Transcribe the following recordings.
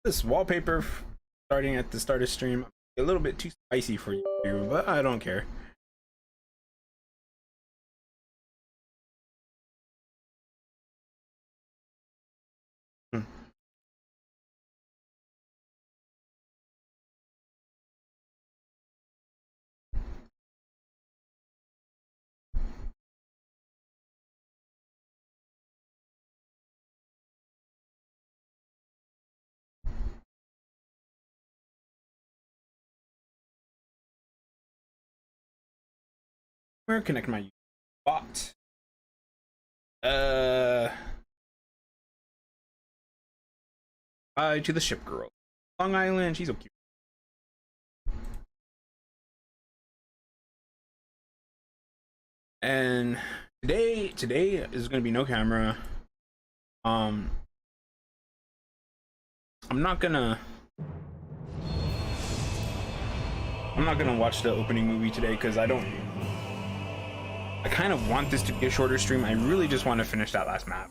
This wallpaper starting at the start of stream a little bit too spicy for you, but I don't care. Where connect my bot? To the ship girl. Long Island, she's so cute. And today is gonna be no camera. I'm not gonna watch the opening movie today because I kind of want this to be a shorter stream. I really just want to finish that last map.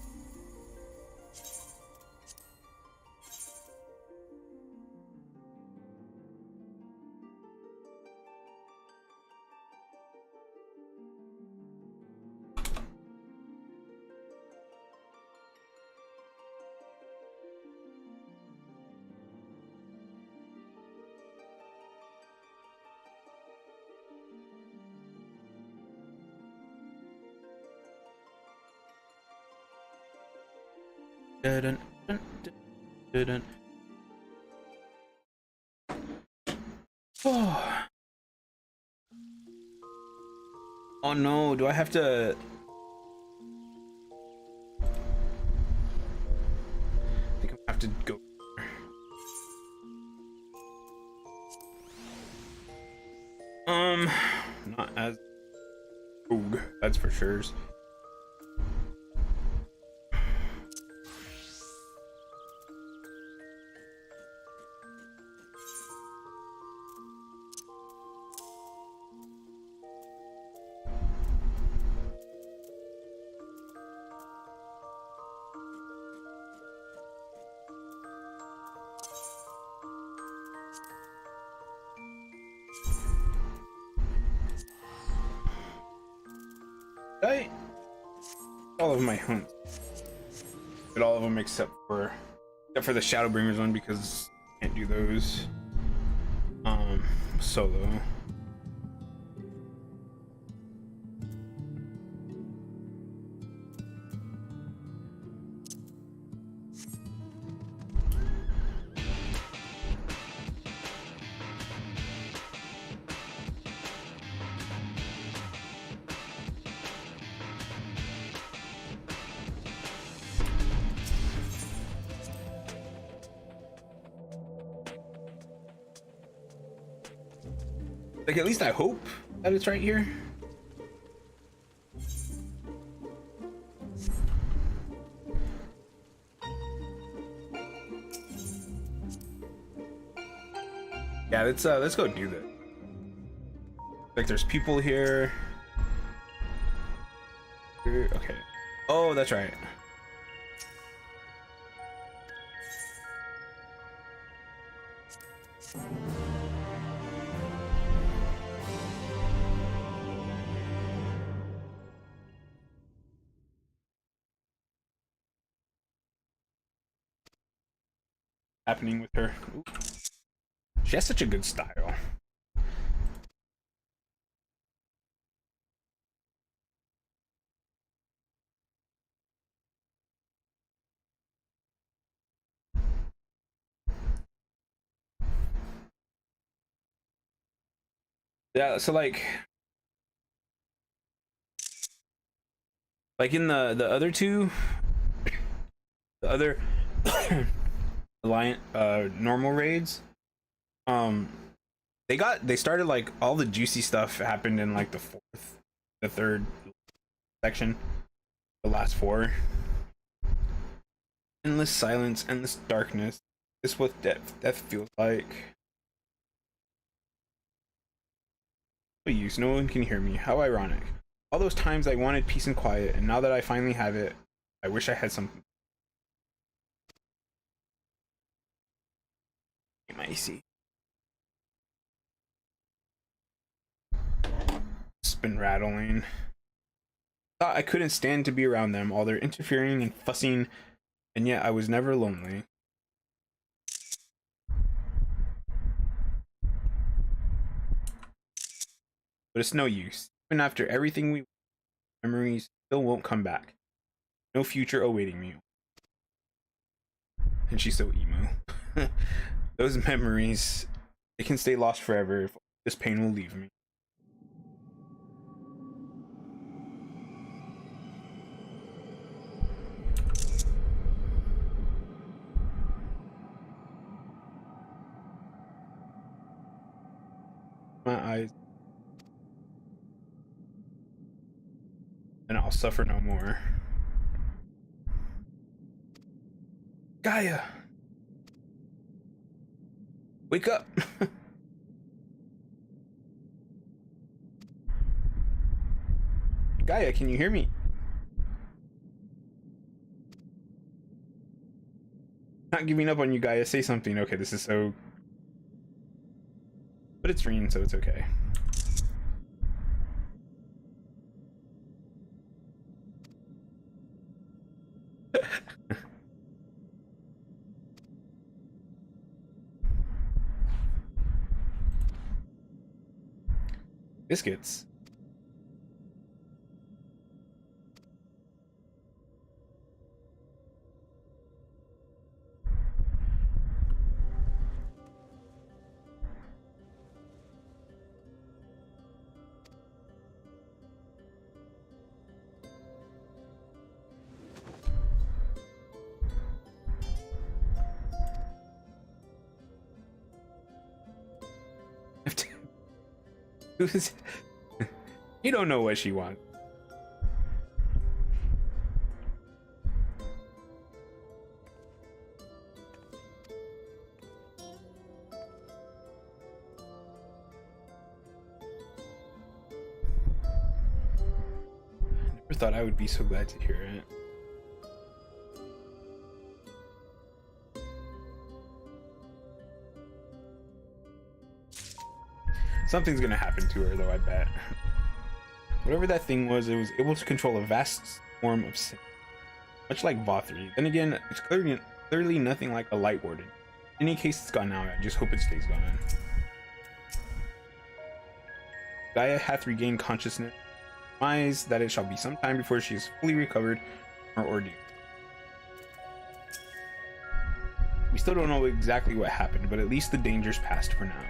Dun, dun, dun, dun. Oh no, do I have to? I think I have to go. Not as rogue, that's for sure. All of my hunts, but all of them except for the Shadowbringers one because I can't do those solo. Like, at least I hope that it's right here. Yeah, let's go do that. Like, there's people here. Okay. Oh, that's right. Happening with her. Ooh. She has such a good style. Yeah, so like in the other two, the other Alliant normal raids, they started, like, all the juicy stuff happened in like the third section, the last four. Endless silence, endless darkness. This is what death feels like. No use, no one can hear me. How ironic. All those times I wanted peace and quiet, and now that I finally have it, I wish I had something. My AC. It's been rattling. Thought I couldn't stand to be around them, all their interfering and fussing, and yet I was never lonely. But it's no use. Even after everything we memories still won't come back. No future awaiting me. And she's so emo. Those memories, they can stay lost forever if this pain will leave me. My eyes, and I'll suffer no more. Gaia! Wake up! Gaia, can you hear me? Not giving up on you, Gaia. Say something. Okay, this is so... But it's Reen, so it's okay. Biscuits. You don't know what she wants. Never thought I would be so glad to hear it. Something's gonna happen to her, though, I bet. Whatever that thing was, it was able to control a vast form of sin. Much like Vothri. Then again, it's clearly nothing like a Light Warden. In any case, it's gone now. I just hope it stays gone. Gaia hath regained consciousness. Surmise that it shall be some time before she is fully recovered from her ordeal. We still don't know exactly what happened, but at least the danger's past for now.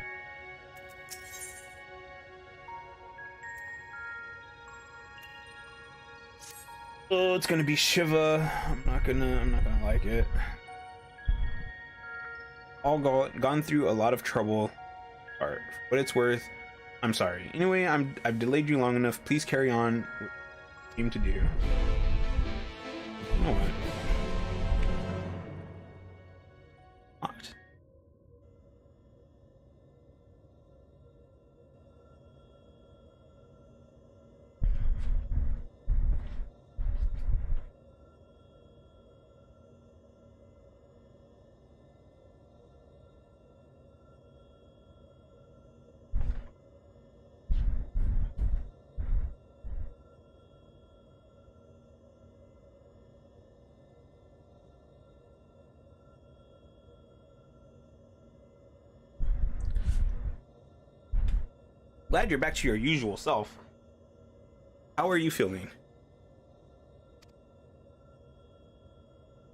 Oh, it's gonna be Shiva. I'm not gonna like it. All gone through a lot of trouble. For what it's worth, I'm sorry. Anyway, I've delayed you long enough. Please carry on what you seem to do. You know what? Locked. Glad you're back to your usual self. How are you feeling?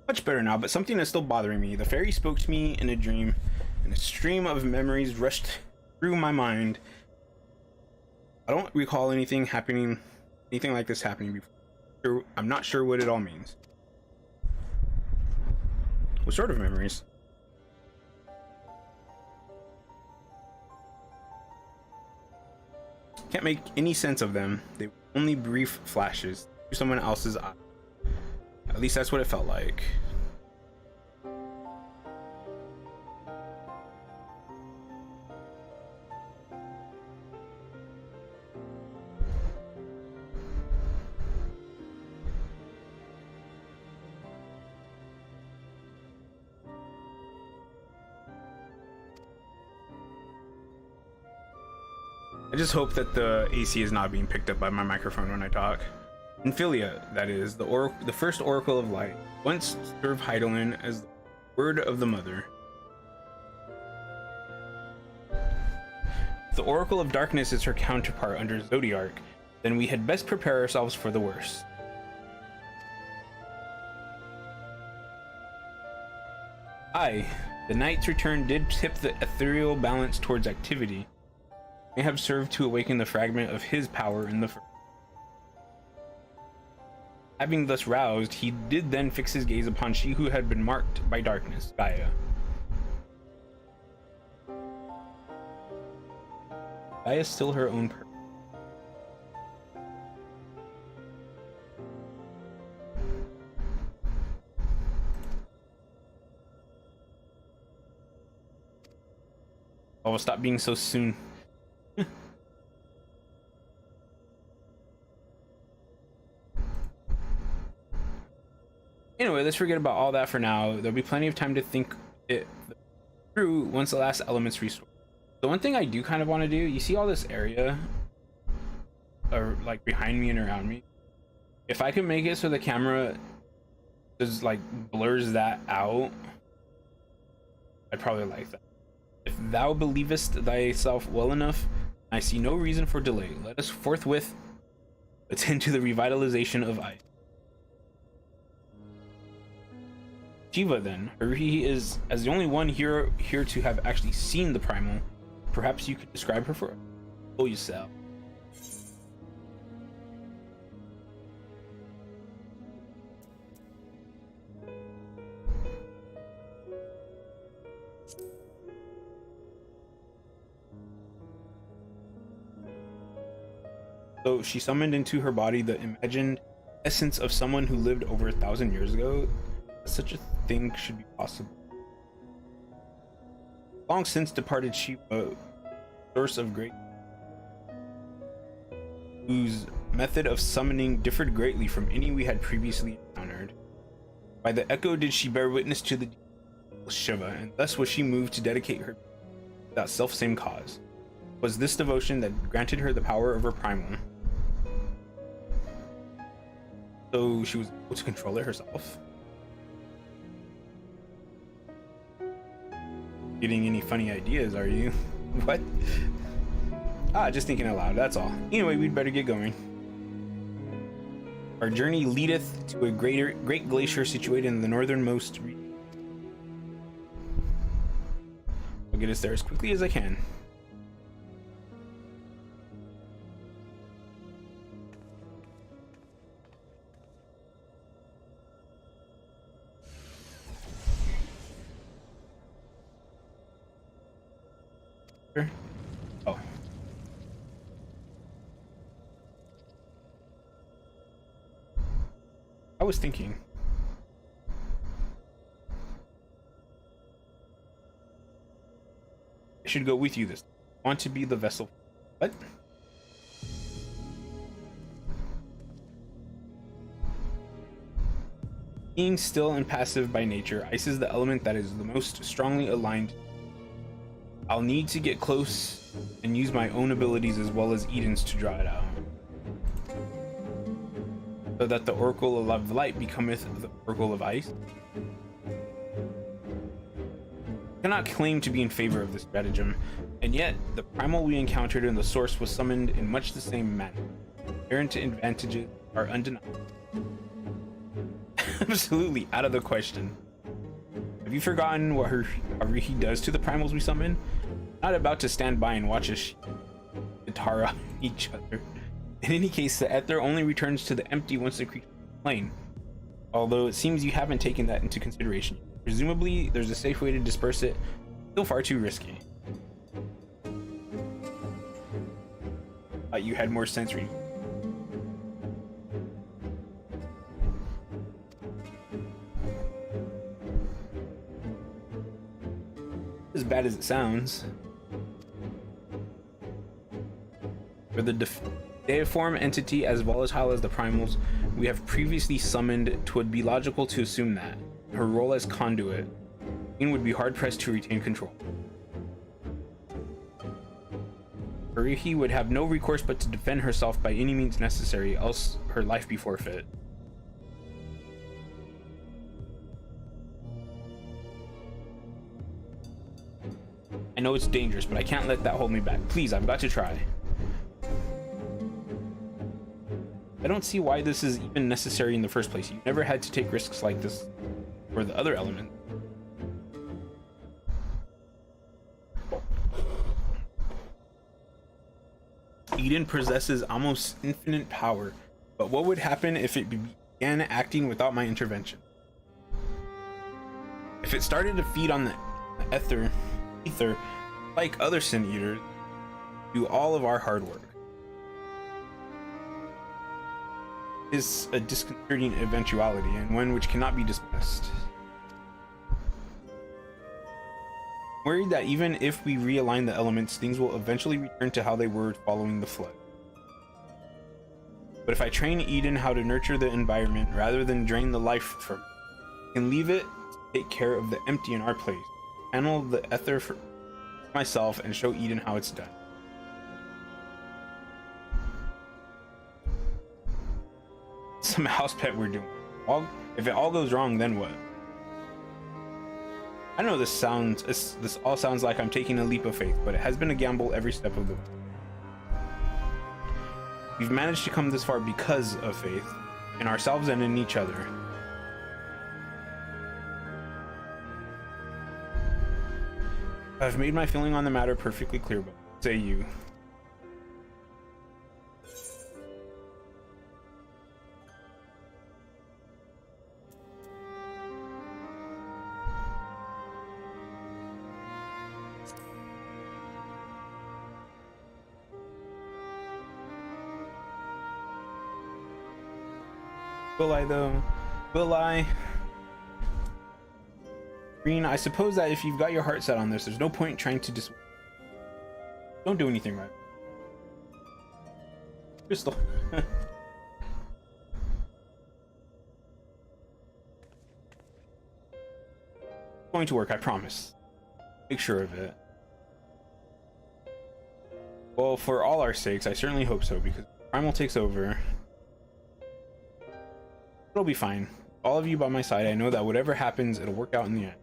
Much better now, but something is still bothering me. The fairy spoke to me in a dream, and a stream of memories rushed through my mind. I don't recall anything like this happening before. I'm not sure what it all means. What sort of memories? Can't make any sense of them. They were only brief flashes through someone else's eye. At least that's what it felt like. I just hope that the AC is not being picked up by my microphone when I talk. Infilia, that is, the first Oracle of Light, once served Hydaelyn as the word of the Mother. If the Oracle of Darkness is her counterpart under Zodiark, then we had best prepare ourselves for the worst. Aye, the night's return did tip the ethereal balance towards activity. May have served to awaken the fragment of his power in the first. Having thus roused, he did then fix his gaze upon she who had been marked by darkness, Gaia. Gaia is still her own person. Oh, stop being so soon. Anyway, let's forget about all that for now. There'll be plenty of time to think it through once the last element's restored. The one thing I do kind of want to do, you see all this area or like behind me and around me? If I can make it so the camera just like blurs that out, I'd probably like that. If thou believest thyself well enough, I see no reason for delay. Let us forthwith attend to the revitalization of ice. Shiva, then, Haruhi is as the only one here to have actually seen the primal. Perhaps you could describe her for us. Oh, yourself. So she summoned into her body the imagined essence of someone who lived over 1,000 years ago. Such a thing should be possible. Long since departed Shiva, source of great, whose method of summoning differed greatly from any we had previously encountered. By the echo did she bear witness to the Shiva, and thus was she moved to dedicate her to that self-same cause. Was this devotion that granted her the power over primal. So she was able to control it herself. Getting any funny ideas, are you? What? Just thinking out loud, that's all. Anyway, we'd better get going. Our journey leadeth to a great glacier situated in the northernmost region. I'll get us there as quickly as I can. Oh. I was thinking. I should go with you this time. I want to be the vessel. What? Being still and passive by nature, ice is the element that is the most strongly aligned. I'll need to get close and use my own abilities as well as Eden's to draw it out. So that the Oracle of Light becometh the Oracle of Ice. I cannot claim to be in favor of this stratagem, and yet the primal we encountered in the source was summoned in much the same manner. Inherent advantages are undeniable. Absolutely out of the question. Have you forgotten what Haruhi does to the primals we summon? Not about to stand by and watch us Katara each other. In any case, the ether only returns to the empty once the creature is slain. Although it seems you haven't taken that into consideration. Presumably, there's a safe way to disperse it. Still far too risky. Thought you had more sense reading. As bad as it sounds. For the deiform entity as volatile as the primals we have previously summoned, 'twould be logical to assume that her role as conduit would be hard pressed to retain control. Haruhi would have no recourse but to defend herself by any means necessary, else her life be forfeit. I know it's dangerous, but I can't let that hold me back. Please, I've got to try. I don't see why this is even necessary in the first place. You never had to take risks like this for the other element. Eden possesses almost infinite power, but what would happen if it began acting without my intervention? If it started to feed on the ether, like other Sin Eaters, do all of our hard work. Is a disconcerting eventuality, and one which cannot be dismissed. Worried that even if we realign the elements, things will eventually return to how they were following the flood. But if I train Eden how to nurture the environment rather than drain the life from it, I can leave it to take care of the empty in our place, channel the ether for myself, and show Eden how it's done. Some house pet we're doing. If it all goes wrong, then what? I know this all sounds like I'm taking a leap of faith, but it has been a gamble every step of the way. We've managed to come this far because of faith in ourselves and in each other. I've made my feeling on the matter perfectly clear, but what say you? Will I though? Will I? Green, I suppose that if you've got your heart set on this, there's no point trying to don't do anything right. Crystal. Going to work, I promise. Make sure of it. Well, for all our sakes, I certainly hope so, because Primal takes over. It'll be fine. All of you by my side, I know that whatever happens, it'll work out in the end.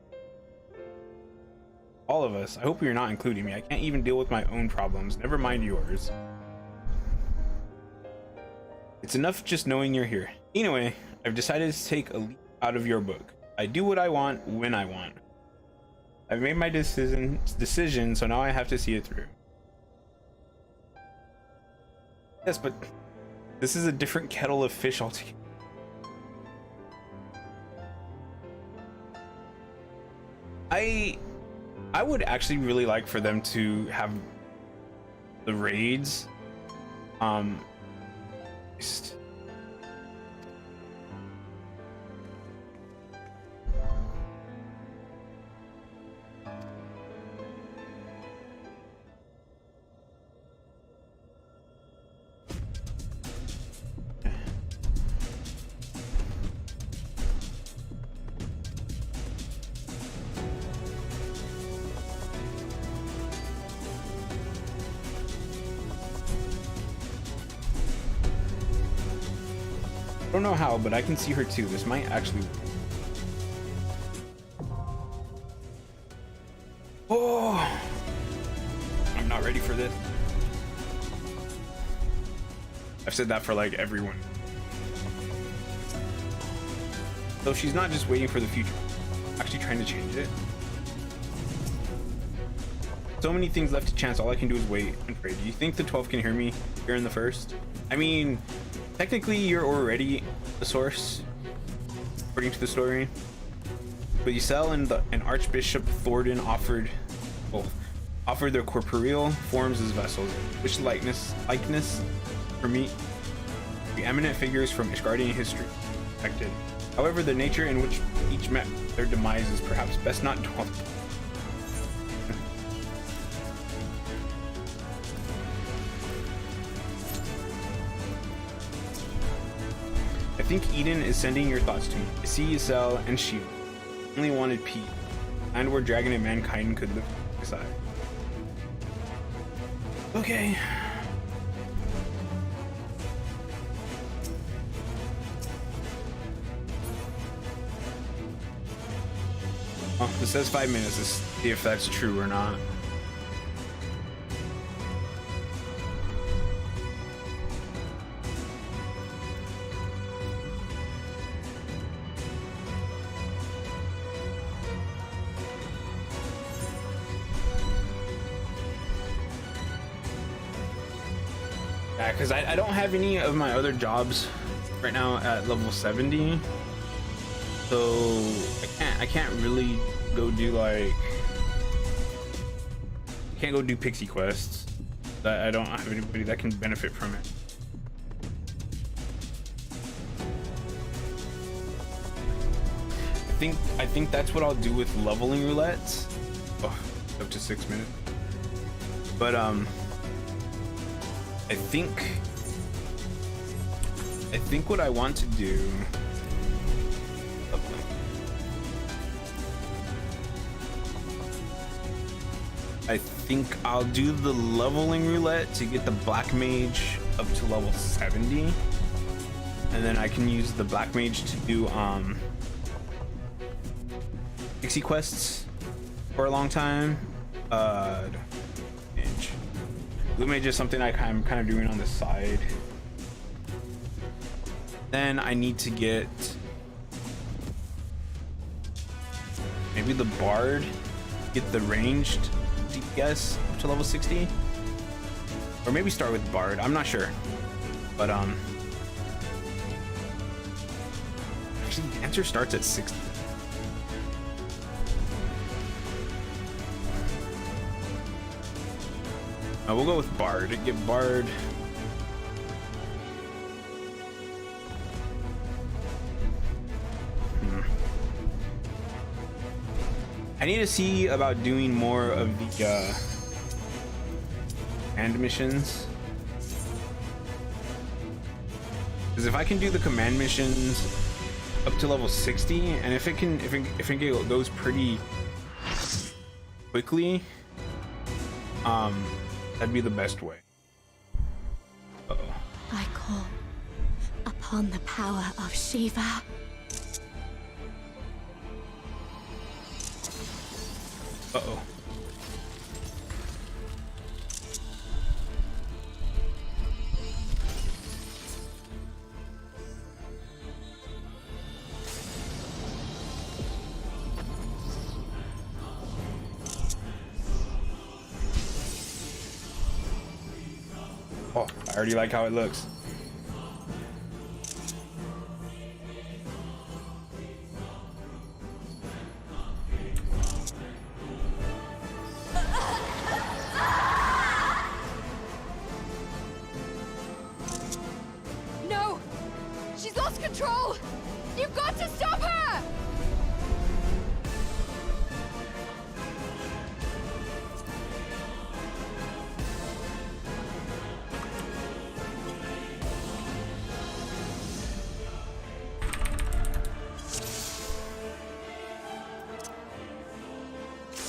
All of us. I hope you're not including me. I can't even deal with my own problems, never mind yours. It's enough just knowing you're here. Anyway, I've decided to take a leaf out of your book. I do what I want, when I want. I've made my decision, so now I have to see it through. Yes, but this is a different kettle of fish altogether. I would actually really like for them to have the raids I don't know how, but I can see her too. This might actually... Oh! I'm not ready for this. I've said that for like everyone. So she's not just waiting for the future, actually trying to change it. So many things left to chance, all I can do is wait and pray. Do you think the 12 can hear me here in the first? I mean... Technically, you're already the source, according to the story. But Ysel and Archbishop Thordan offered their corporeal forms as vessels, which likeness for me, the eminent figures from Ishgardian history affected. However, the nature in which each met their demise is perhaps best not dwelt upon. I think Eden is sending your thoughts to me. I see Ysel and Shield. Only wanted peace, and where dragon and mankind could live beside. Okay. Oh, it says 5 minutes. Let's see if that's true or not. Yeah, because I don't have any of my other jobs right now at level 70, so I can't really go do like pixie quests. I don't have anybody that can benefit from it. I think that's what I'll do with leveling roulettes. Oh, up to 6 minutes. But I think what I want to do. I think I'll do the leveling roulette to get the black mage up to level 70, and then I can use the black mage to do pixie quests for a long time. Mage. Blue mage is something I'm kind of doing on the side. Then I need to get maybe the bard, get the ranged DPS up to level 60, or maybe start with bard. I'm not sure, but actually dancer starts at 60. We'll go with bard. Get bard. I need to see about doing more of the command missions, because if I can do the command missions up to level 60, and if it goes pretty quickly, that'd be the best way. Uh-oh. I call upon the power of Shiva. Uh-oh. Oh, I already like how it looks. No! She's lost control! You've got to stop her!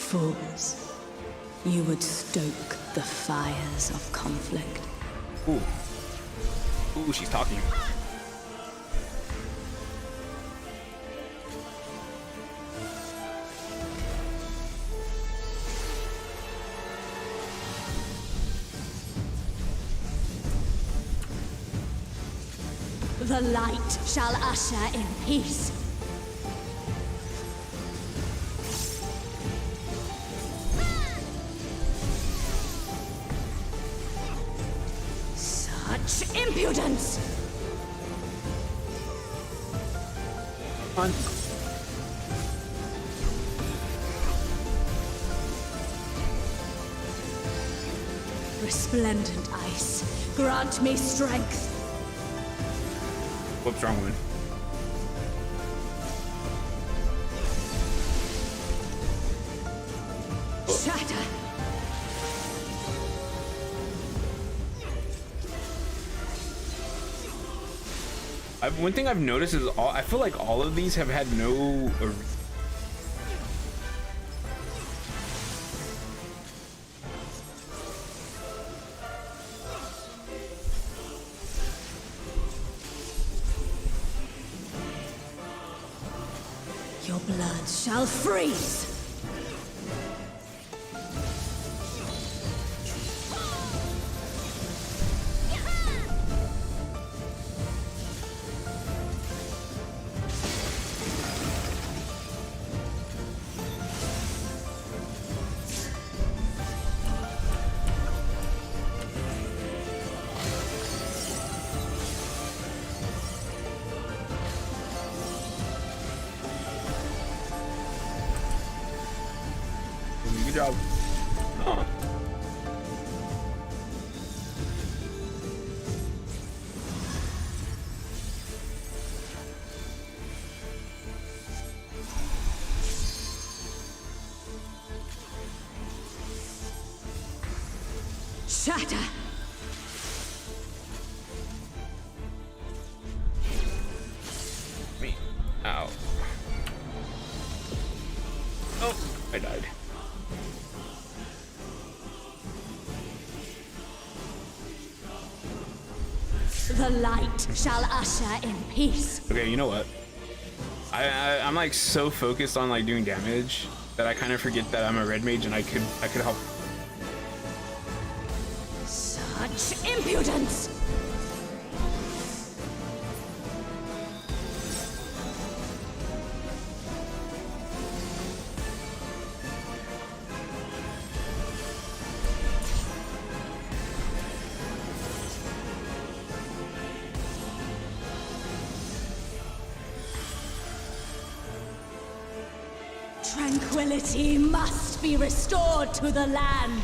Fools. You would stoke the fires of conflict. Ooh. Ooh, she's talking. The light shall usher in peace. Such impudence! On. Resplendent ice, grant me strength. What's wrong with it? Shatter! One thing I've noticed is I feel like all of these have had no. Blood shall freeze. Good job. Huh. Shatter. Me. Ow. Oh, I died. The light shall usher in peace. Okay, you know what? I'm like so focused on like doing damage that I kind of forget that I'm a red mage and I could help. Such impudence! Tranquility must be restored to the land.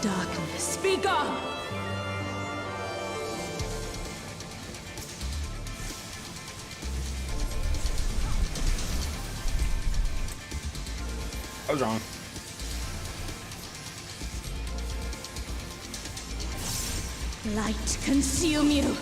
Darkness, be gone! I was wrong. Light consume you.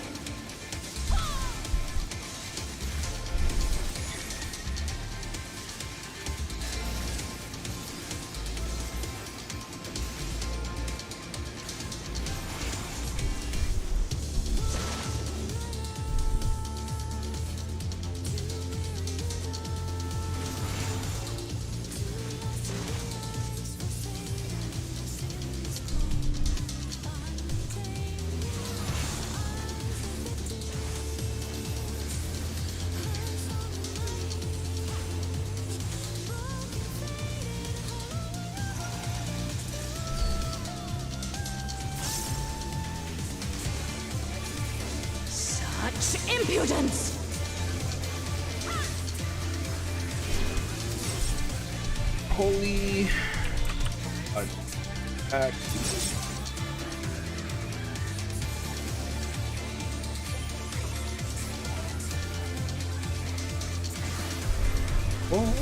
Such impudence! Holy attack. Oh.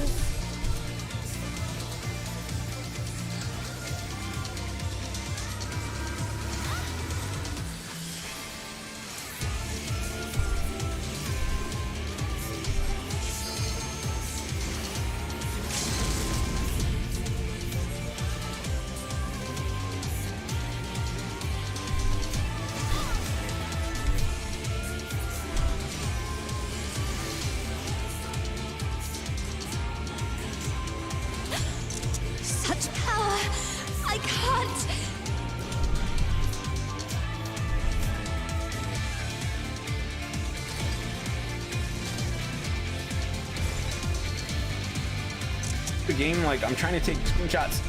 game, like I'm trying to take screenshots.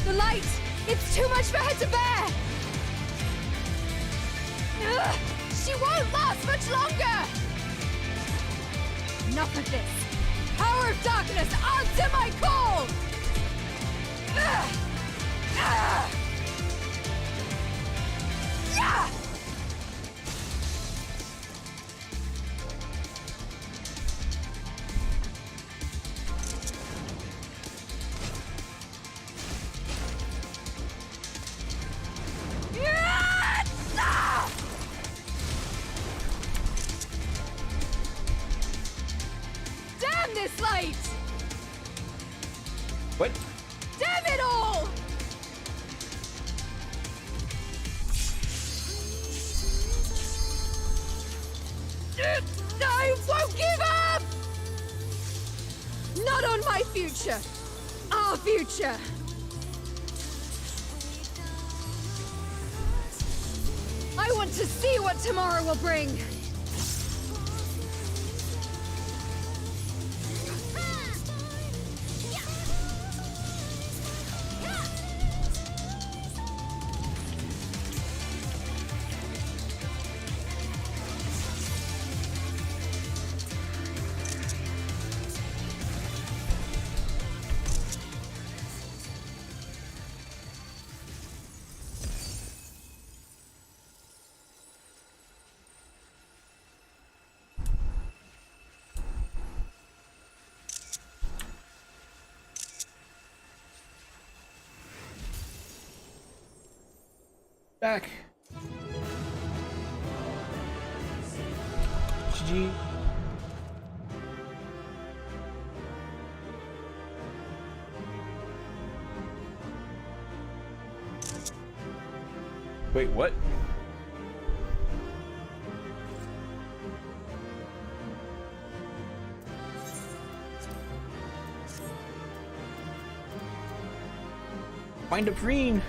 The light! It's too much for her to bear! Ugh, she won't last much longer! Enough of this! Power of darkness, answer my call! Ugh! Ugh! Yeah! Damn this light! What? Damn it all! I won't give up! Not on my future. Our future. I want to see what tomorrow will bring. Back. GG. Wait, what? Find a Preen.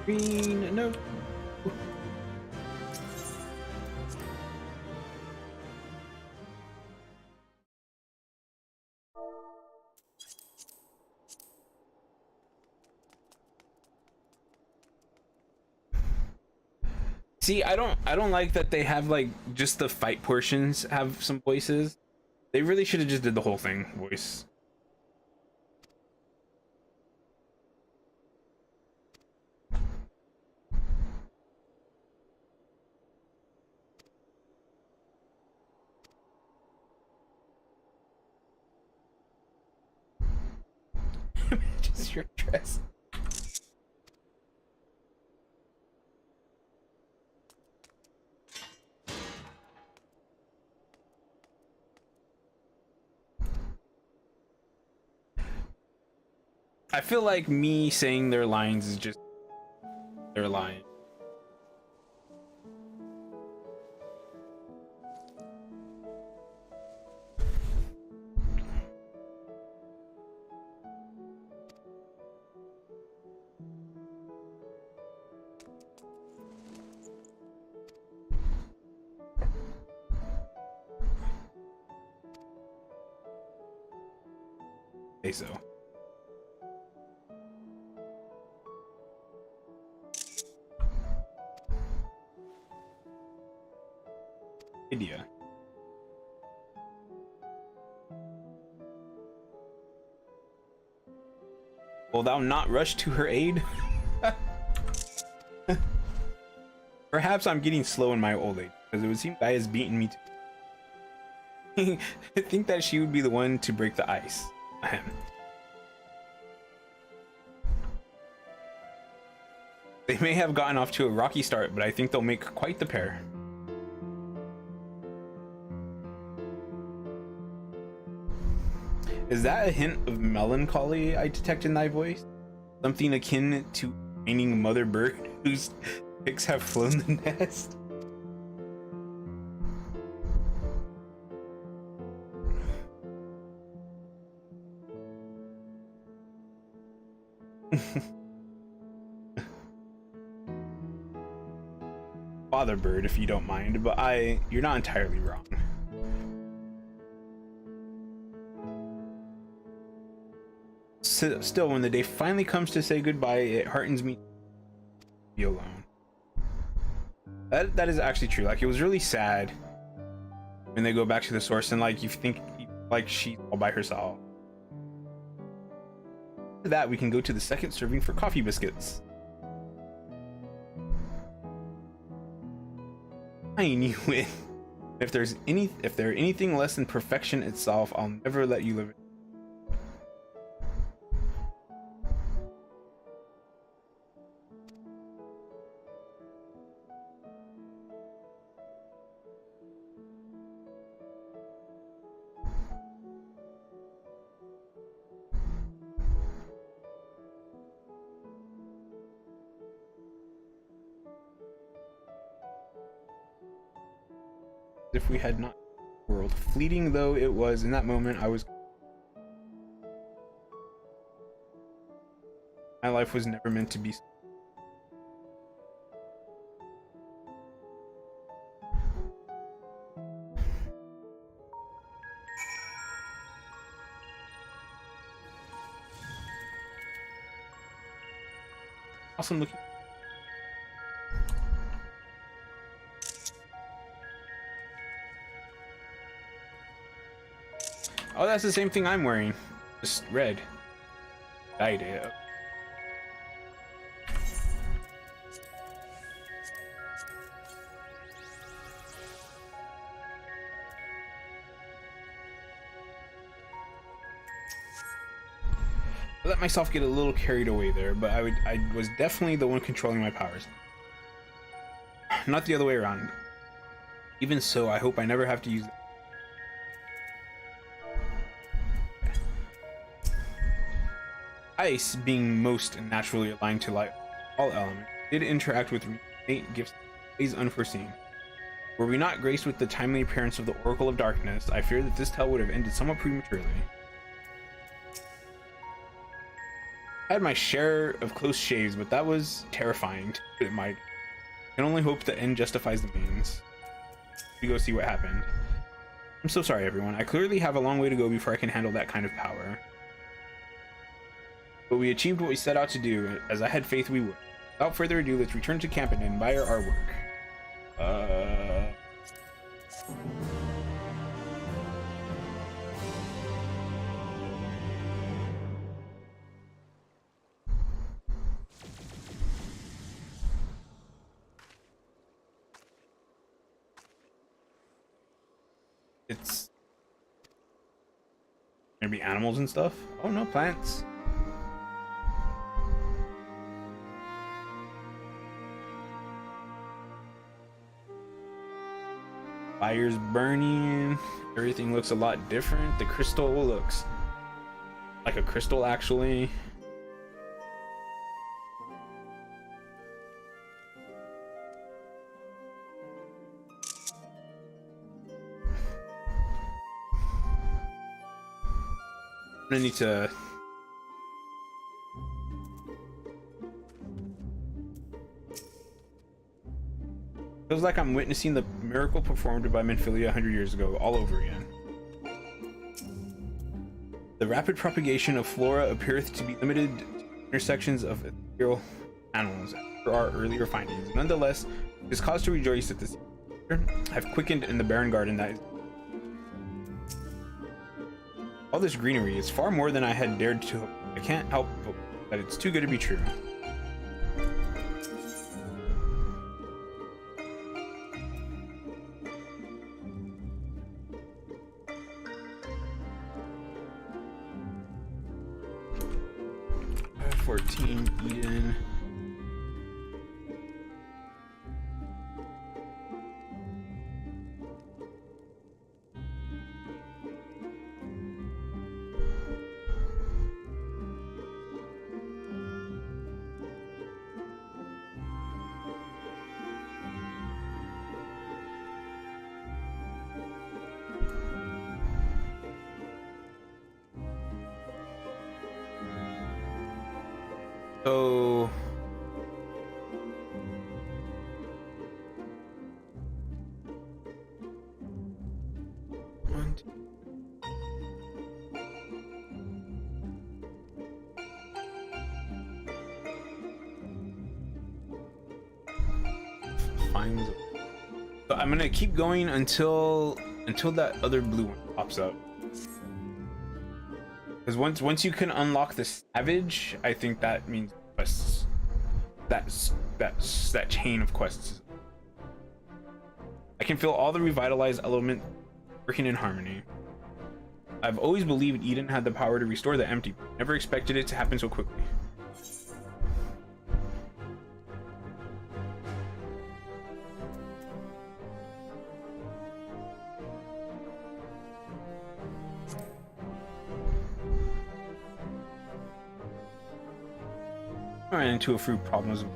Green, no. See, I don't like that they have like just the fight portions have some voices. They really should have just did the whole thing voice. Just your dress. I feel like me saying their lines is just their line. Say so. Idea. Will thou not rush to her aid? Perhaps I'm getting slow in my old age, because it would seem Gaia's beaten me too. I think that she would be the one to break the ice. Ahem. They may have gotten off to a rocky start, but I think they'll make quite the pair. Is that a hint of melancholy I detect in thy voice? Something akin to a whining mother bird whose chicks have flown the nest? Father Bird, if you don't mind, but you're not entirely wrong. Still, when the day finally comes to say goodbye, it heartens me to be alone. That is actually true. Like, it was really sad when they go back to the source and like you think like she's all by herself. After that, we can go to the second serving for coffee biscuits. I knew it. If there anything less than perfection itself, I'll never let you live it. If we had not world, fleeting though it was in that moment, my life was never meant to be. Awesome looking. Oh, that's the same thing I'm wearing. Just red. Dyed it. I let myself get a little carried away there, but I was definitely the one controlling my powers. Not the other way around. Even so, I hope I never have to use them. Ice, being most naturally aligned to light, all elements, did interact with innate gifts ways unforeseen. Were we not graced with the timely appearance of the Oracle of Darkness, I fear that this tale would have ended somewhat prematurely. I had my share of close shaves, but that was terrifying. I can only hope the end justifies the means. We go see what happened. I'm so sorry, everyone. I clearly have a long way to go before I can handle that kind of power. But we achieved what we set out to do, as I had faith we would. Without further ado, let's return to camp and admire our work. It's gonna be animals and stuff. Oh no, plants. Fire's burning. Everything looks a lot different. The crystal looks like a crystal, actually. I'm gonna need to feels like I'm witnessing the miracle performed by Minfilia 100 years ago all over again. The rapid propagation of flora appeareth to be limited to intersections of ethereal animals after our earlier findings. Nonetheless, it is cause to rejoice that this have quickened in the barren garden that is. All this greenery is far more than I had dared to hope. I can't help but that it's too good to be true. Eden. So one, two. Finds. So I'm gonna keep going until that other blue one pops up. Because once you can unlock the Savage, I think that means quests. That chain of quests. I can feel all the revitalized element working in harmony. I've always believed Eden had the power to restore the empty. Never expected it to happen so quickly. I ran into a few problems, to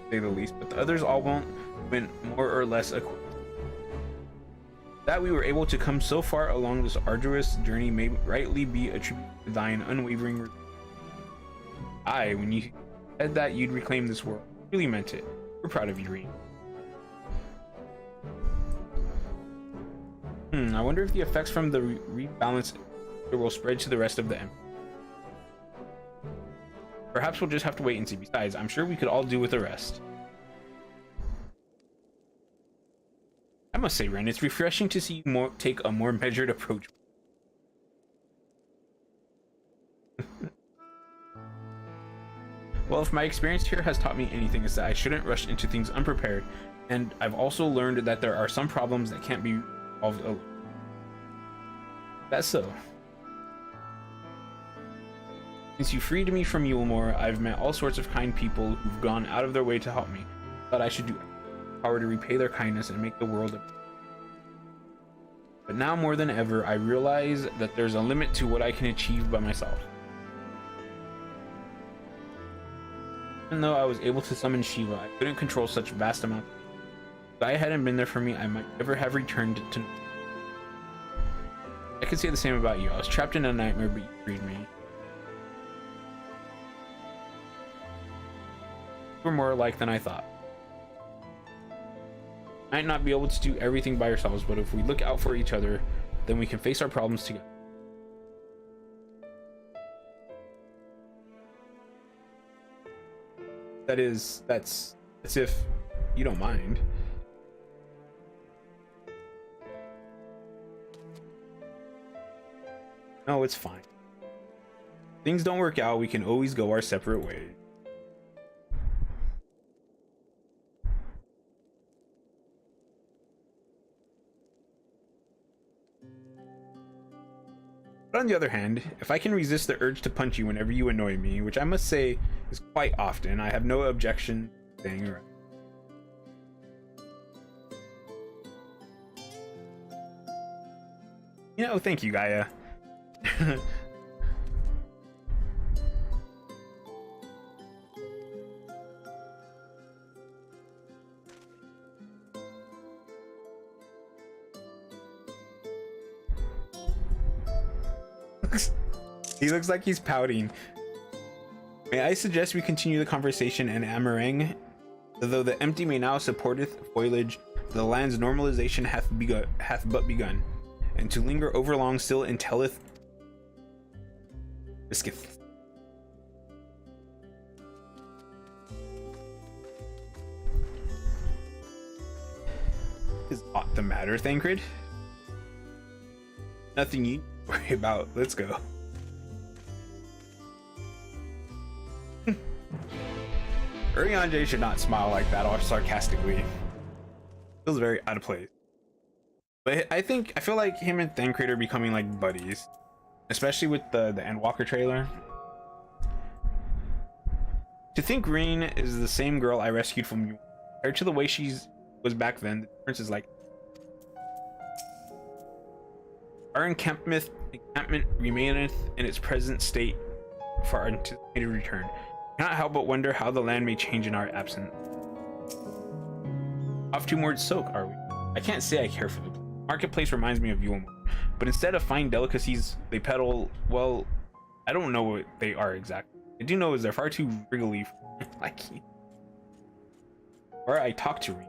say the least, but the others all went more or less equipped. That we were able to come so far along this arduous journey may rightly be attributed to thine unwavering. When you said that you'd reclaim this world, really meant it. We're proud of you, Rean. I wonder if the effects from the rebalance will spread to the rest of the empire. Perhaps we'll just have to wait and see. Besides, I'm sure we could all do with the rest. I must say, Ren, it's refreshing to see you take a more measured approach. Well, if my experience here has taught me anything, it's that I shouldn't rush into things unprepared, and I've also learned that there are some problems that can't be solved alone. That's so. Since you freed me from Yulemore, I've met all sorts of kind people who've gone out of their way to help me. But I should do power to repay their kindness and make the world a... But now more than ever, I realize that there's a limit to what I can achieve by myself. Even though I was able to summon Shiva, I couldn't control such vast amounts. If I hadn't been there for me, I might never have returned to... I could say the same about you. I was trapped in a nightmare, but you freed me. We're more alike than I thought. Might not be able to do everything by ourselves, but if we look out for each other, then we can face our problems together. That's if you don't mind. No, it's fine. Things don't work out, we can always go our separate ways. But on the other hand, if I can resist the urge to punch you whenever you annoy me, which I must say is quite often, I have no objection to saying it. You know, thank you, Gaia. He looks like he's pouting. May I suggest we continue the conversation in Amarang? Though the empty may now supporteth foliage, the land's normalization hath but begun, and to linger overlong still entelleth risketh. Is aught the matter, Thancred? Nothing you worry about. Let's go. Urianger should not smile like that or sarcastically. Feels very out of place. But I feel like him and Thancred are becoming like buddies, especially with the Endwalker trailer. To think Rean is the same girl I rescued from you, compared to the way she was back then, the difference is like our encampment remaineth in its present state for our anticipated return. Cannot help but wonder how the land may change in our absence. Off to Mord's Soak, are we? I can't say I care for the marketplace. Reminds me of Yulemore, but instead of fine delicacies they peddle, well, I don't know what they are exactly. I do know is they're far too wriggly for like you. Or I talk to Reed.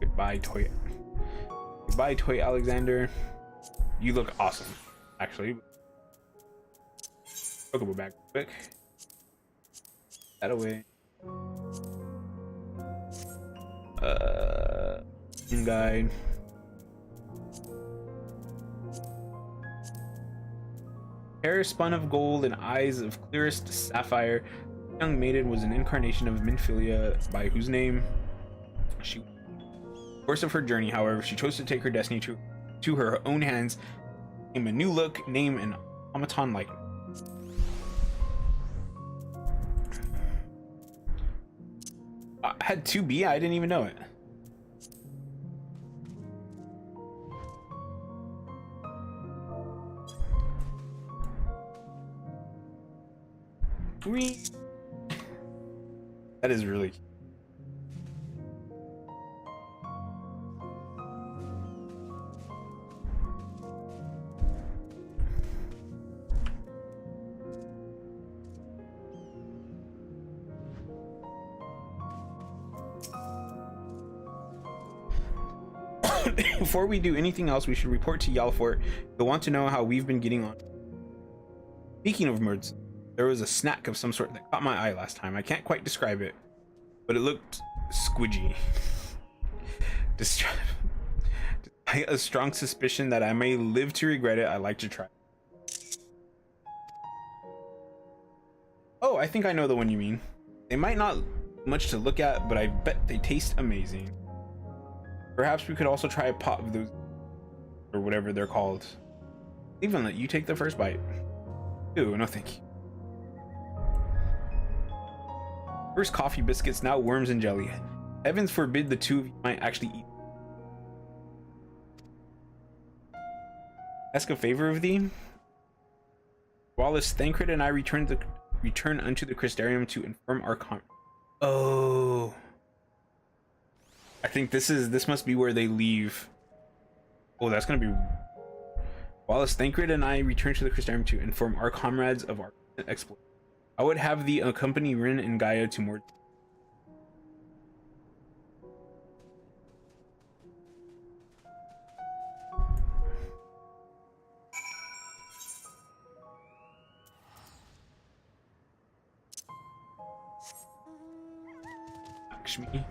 Goodbye, Toy. Goodbye, Toy Alexander. You look awesome, actually. Pokeball back quick. That away. Guide. Hair spun of gold and eyes of clearest sapphire. The young maiden was an incarnation of Minfilia, by whose name she. In the course of her journey, however, she chose to take her destiny to her own hands, name a new look, name an automaton like. I had 2B, I didn't even know it. That is really cute. Before we do anything else, we should report to Yalfort. They'll want to know how we've been getting on. Speaking of birds, there was a snack of some sort that caught my eye last time. I can't quite describe it, but it looked squidgy. Despite a strong suspicion that I may live to regret it, I like to try. Oh, I think I know the one you mean. They might not much to look at, but I bet they taste amazing. Perhaps we could also try a pot of those, or whatever they're called. Even let you take the first bite. Ew, no thank you. First coffee biscuits, now worms and jelly. Heavens forbid the two of you might actually eat. Ask a favor of thee. Wallace, Thancred and I return unto the Crystarium to inform our Oh, I think this must be where they leave. Oh, that's gonna be. Wallace, Thancred and I return to the Crystarium to inform our comrades of our exploit. I would have thee accompany Rin and Gaia to more. Lakshmi.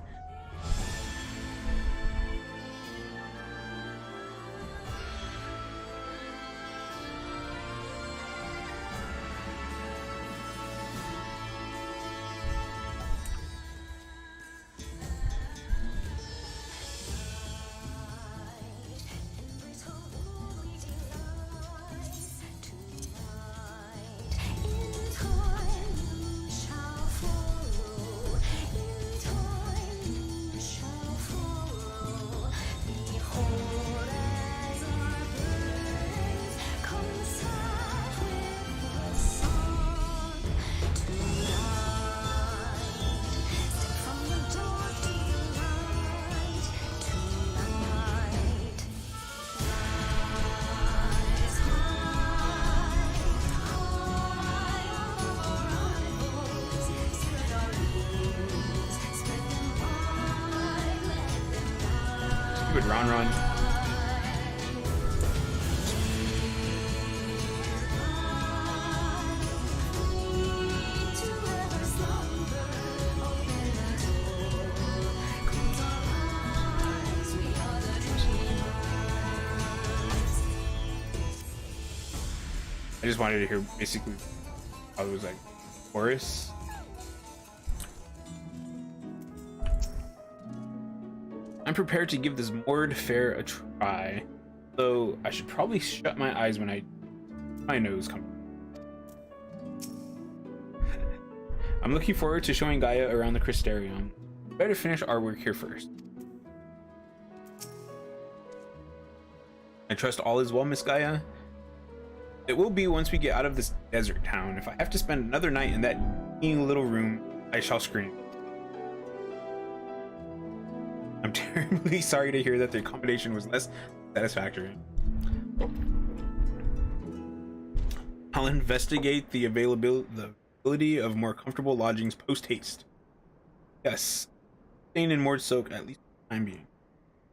Ron. I just wanted to hear basically how it was like chorus. I'm prepared to give this moored fare a try, though I should probably shut my eyes when my nose comes. I'm looking forward to showing Gaia around the Crystarium. Better finish our work here first. I trust all is well, Miss Gaia. It will be once we get out of this desert town. If I have to spend another night in that teeny little room, I shall scream. I'm terribly sorry to hear that the accommodation was less satisfactory. I'll investigate the possibility of more comfortable lodgings post haste. Yes, staying in Mordsoak at least for the time being.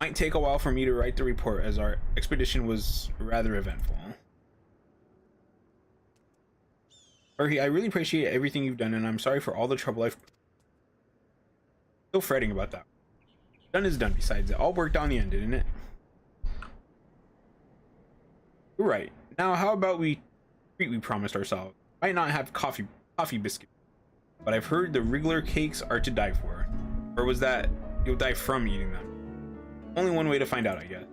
Might take a while for me to write the report as our expedition was rather eventful. Haruhi, I really appreciate everything you've done, and I'm sorry for all the trouble I've still fretting about that. Done is done. Besides, it all worked out in the end, didn't it? You're right. Now, how about we treat we promised ourselves? Might not have coffee biscuit, but I've heard the Wriggler cakes are to die for. Or was that you'll die from eating them? Only one way to find out, I guess.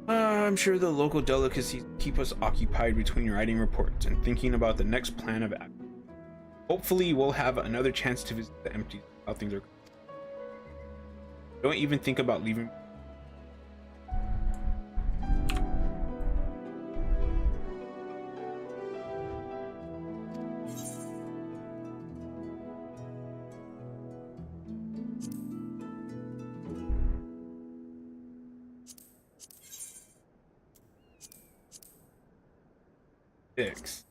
I'm sure the local delicacies keep us occupied between writing reports and thinking about the next plan of action. Hopefully, we'll have another chance to visit the empty how things are. Don't even think about leaving. Six.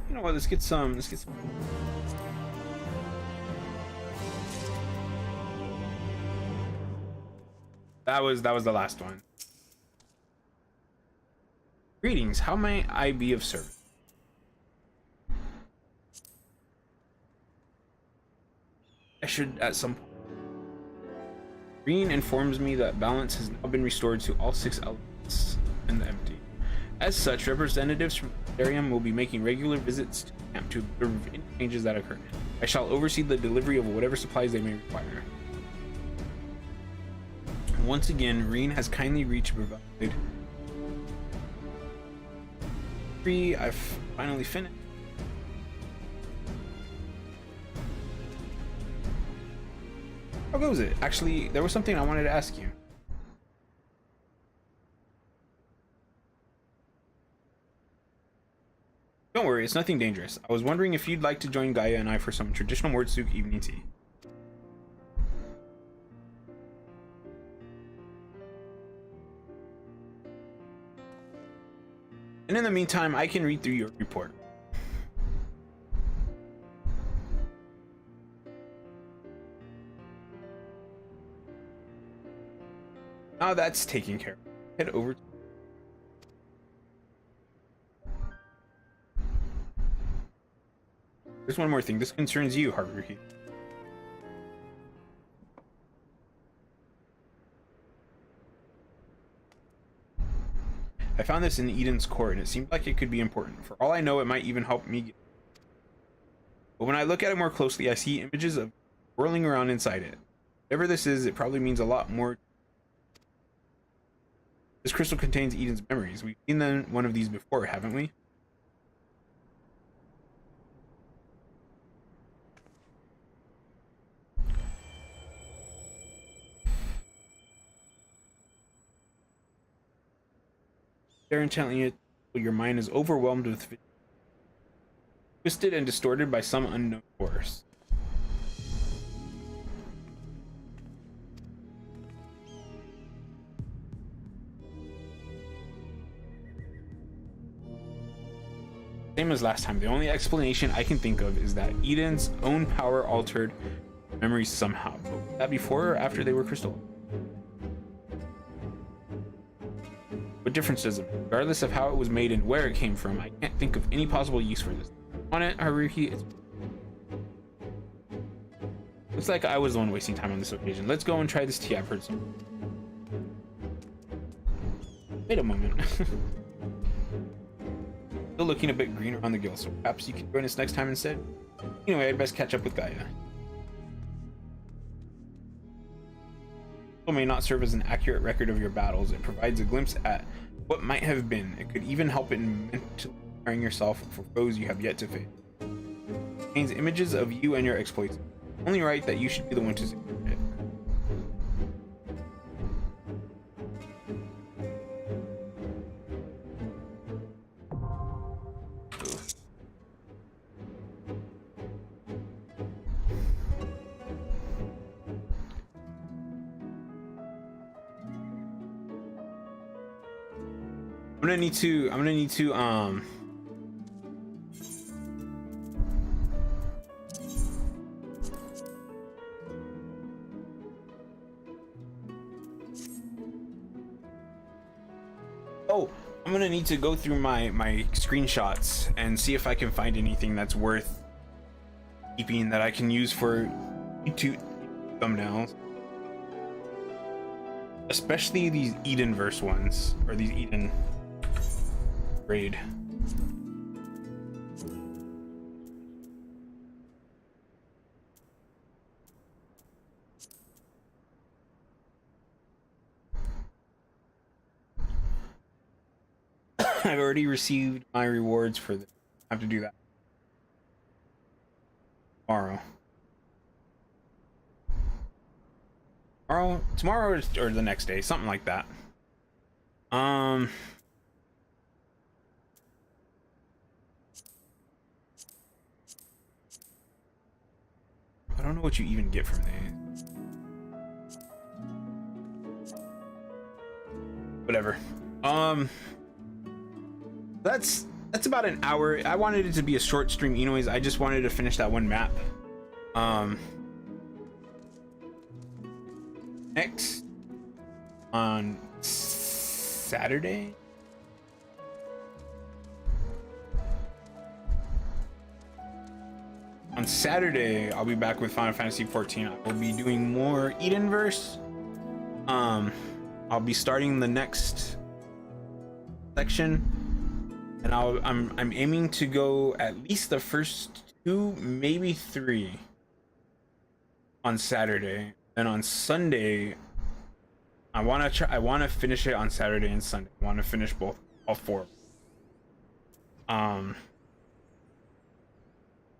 You know what? Let's get some. That was the last one. Greetings. How may I be of service? I should at some point. Green informs me that balance has now been restored to all 6 elements in the empty. As such, representatives from Therium will be making regular visits to camp to observe any changes that occur. I shall oversee the delivery of whatever supplies they may require. Once again, Reen has kindly reached to provide. I've finally finished. How goes it? Actually, there was something I wanted to ask you. Don't worry, it's nothing dangerous. I was wondering if you'd like to join Gaia and I for some traditional Mordsook evening tea. And in the meantime, I can read through your report. Now that's taken care of. Head over. There's one more thing. This concerns you, Haruhi. I found this in Eden's core, and it seemed like it could be important. For all I know, it might even help me. But when I look at it more closely, I see images of whirling around inside it. Whatever this is, it probably means a lot more. This crystal contains Eden's memories. We've seen one of these before, haven't we? Stare intently at your mind is overwhelmed with twisted and distorted by some unknown force. Same as last time, the only explanation I can think of is that Eden's own power altered memories somehow. But was that before or after they were crystallized? What difference does it make? Regardless of how it was made and where it came from, I can't think of any possible use for this. On it, Haruhi, it's... Looks like I was the one wasting time on this occasion. Let's go and try this tea. I've heard some. Wait a moment. Still looking a bit green around the gill, so perhaps you can join us next time instead. Anyway, I'd best catch up with Gaia. It may not serve as an accurate record of your battles. It provides a glimpse at what might have been. It could even help in mentally preparing yourself for foes you have yet to face. It contains images of you and your exploits. Only right that you should be the one to say it. gonna need to oh, I'm gonna need to go through my screenshots and see if I can find anything that's worth keeping that I can use for YouTube thumbnails. Especially these Edenverse ones, or these Eden raid. I've already received my rewards for this. I have to do that tomorrow. Tomorrow or the next day, something like that. I don't know what you even get from these. Whatever. That's about an hour. I wanted it to be a short stream anyways. I just wanted to finish that one map. Next on Saturday, I'll be back with Final Fantasy 14. I will be doing more Edenverse. I'll be starting the next section, and I'm aiming to go at least the first 2, maybe 3 on Saturday. And on Sunday, I want to finish it on Saturday and Sunday. I want to finish all 4.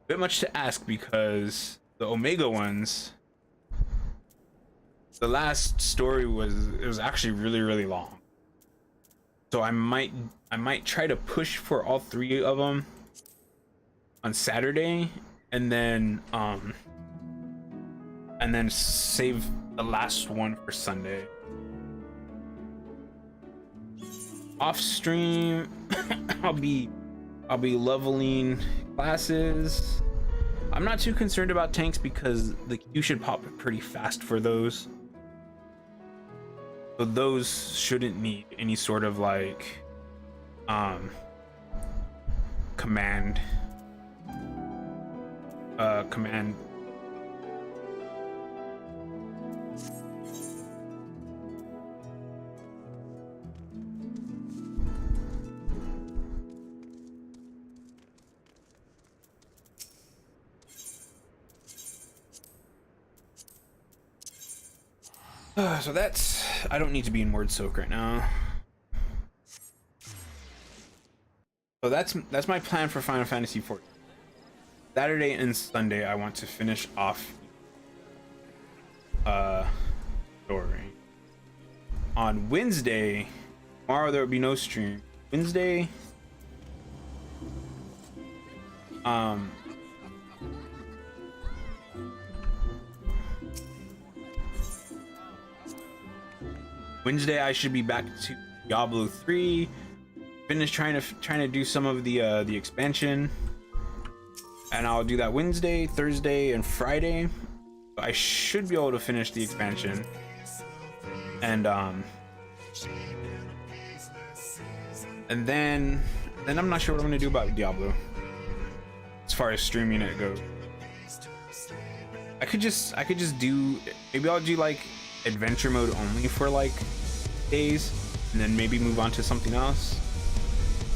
Bit much to ask because the Omega ones, the last story was actually really long. So I might try to push for all 3 of them on Saturday, and then save the last one for Sunday. Off stream, I'll be leveling classes. I'm not too concerned about tanks because the Q should pop pretty fast for those. So those shouldn't need any sort of like command so that's, I don't need to be in word soak right now. So that's my plan for Final Fantasy 14. Saturday and Sunday I want to finish off story. On Wednesday, tomorrow there will be no stream. Wednesday, Wednesday I should be back to Diablo 3. Finish trying to do some of the expansion, and I'll do that Wednesday, Thursday, and Friday. I should be able to finish the expansion, and then I'm not sure what I'm gonna do about Diablo as far as streaming it goes. I could just do, maybe I'll do like adventure mode only for like days, and then maybe move on to something else.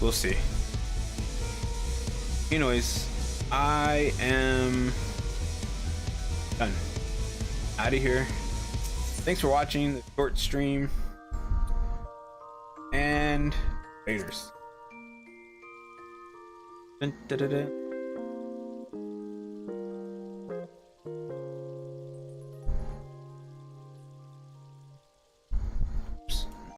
We'll see. Anyways, I am done. Out of here. Thanks for watching the short stream, and laters. Dun, dun, dun, dun.